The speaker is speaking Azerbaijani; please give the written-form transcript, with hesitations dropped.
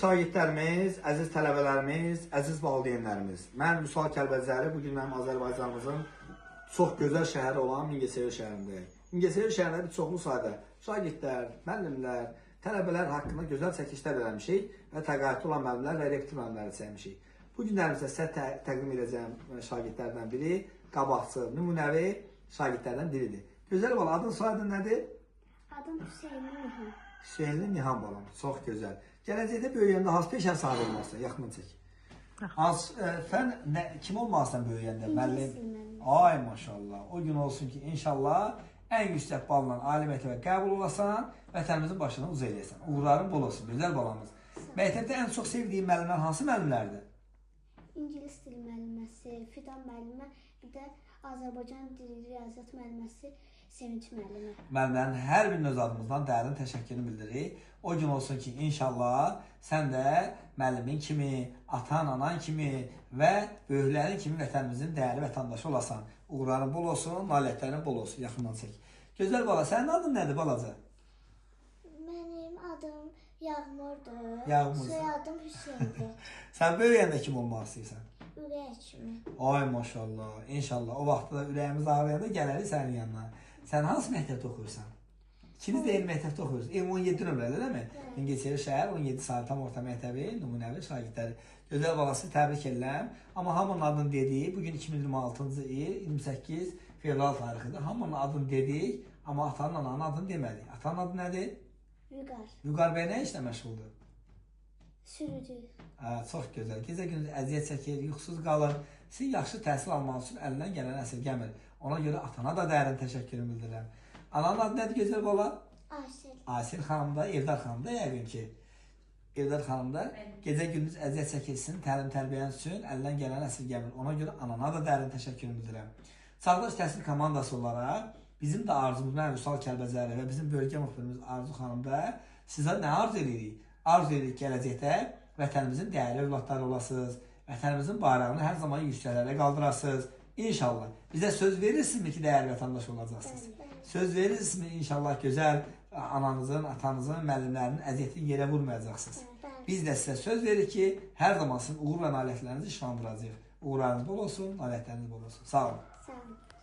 şagirdlərimiz, əziz tələbələrimiz, əziz valideynlərimiz. Mən Vüsal Kəlbəcəri, bugün mənim Azərbaycanımızın çox gözəl şəhəri olan Mingəçevir şəhərindəyim. Mingəçevir şəhərində bir çoxlu sayda şagirdlər, müəllimlər, tələbələr haqqında gözəl çəkilişlər eləmişik və təqaüdlü olan müəllimlər və rektor müəllimləri çəkmişik. Bu günlərimizdə sizə təqdim edəcəyim şagirdlərdən biri qabaqcıl, nümunəvi şagirdlərdən biridir. Gözəl bala, adın soyadın nədir? Adım Hüseyin Nihan. Hüseyin Nihan balam, çox gözəl. Gələcəkdə böyüyəndə hansı peşə sahibi olmalısan? Yaxın çək. Sən kim olmalısan böyüyəndə? Müəllim. Ay maşallah. O gün olsun ki, inşallah ən yüksək balla ali məktəbə qəbul olasan, vətənimizin başına uca eləyəsən. Uğurların bol olsun, gözəl balamız. Məktəbdə ən çox sevdiyin müəllimlər hansı müəllimlərdir? İngilis dili müəlliməsi, Fidan müəllimə, bir də Azərbaycan dili riyaziyyat müəlliməsi Sevinç müəllimi. Müəllimlərin hər birinin öz adımızdan dərin təşəkkürünü bildiririk. O gün olsun ki, inşallah sən də müəllimin kimi, atan, anan kimi və böyüklərin kimi vətənimizin dəyərli vətəndaşı olasan. Uğurların bol olsun, nailiyyətlərin bol olsun. Yaxından çək. Gözəl bala, sənin adın nədir balaca? Mənim adım Yağmurdur. Yağmur. Soyadım Hüseyndir. Sən böyüyəndə kim olmaq istəyirsən? Ürək kimi. Ay maşallah. İnşallah o vaxtda ürəyimiz ağrıyanda gələrik sənin yanına. Sən hansı məktəbdə oxuyursan? İkiniz də eyni məktəbdə oxuyursunuz. 17 nömrədə, deyilmi? Mingəçevir şəhər 17 saylı tam orta məktəbi nümunəvi şagirdləri. Gözəl balası təbrik edirəm. Amma hamının adını dedik. Bugün 2026-cı il 28 fevral tarixidir. Hamının adını dedik, amma atanın, ananın adını demədik. Atanın adı nədir? Vüqar. Vüqar bəy nə işlə məşğuldur? Sürücü. Çox gözəl. Gecə-gündüz əziyyət çəkir, yuxusuz qalır. Siz yaxşı təhsil almaq üçün əlindən gələn əsirgəmir. Ona görə atana da dərin təşəkkürümü bildirirəm. Ananın adı nədir gözəl bala? Asil. Asil xanım da, Evdar xanım da yəqin ki. Evdar xanım da gecə-gündüz əziyyət çəkilsin, təlim-tərbiyən üçün əlindən gələn əsirgəmir. Ona görə anana da dərin təşəkkürümü bildirirəm. Çağdaş təhsil komandası olaraq bizim də arzumuz, mən Vüsal Kəlbəcəri və bizim bölgə müxbirimiz Arzu xanım da sizə nə arzu edirik? Arzu edirik gələcəkdə vətənimizin dəyərli övladları olasınız, vətənimizin bayrağını hər zaman yüksəklərə qaldırasınız. İnşallah. Bizə söz verirsinizmi ki, dəyərli vətəndaş olacaqsınız? Söz verirsinizmi inşallah gözəl ananızın, atanızın, müəllimlərinin əziyyətini yerə vurmayacaqsınız? Biz də sizə söz veririk ki, hər zaman sizin uğur və nailiyyətlərinizi işlandıracağıq. Uğurlarınız bol olsun, nailiyyətləriniz bol olsun. Sağ olun. Sağ olun.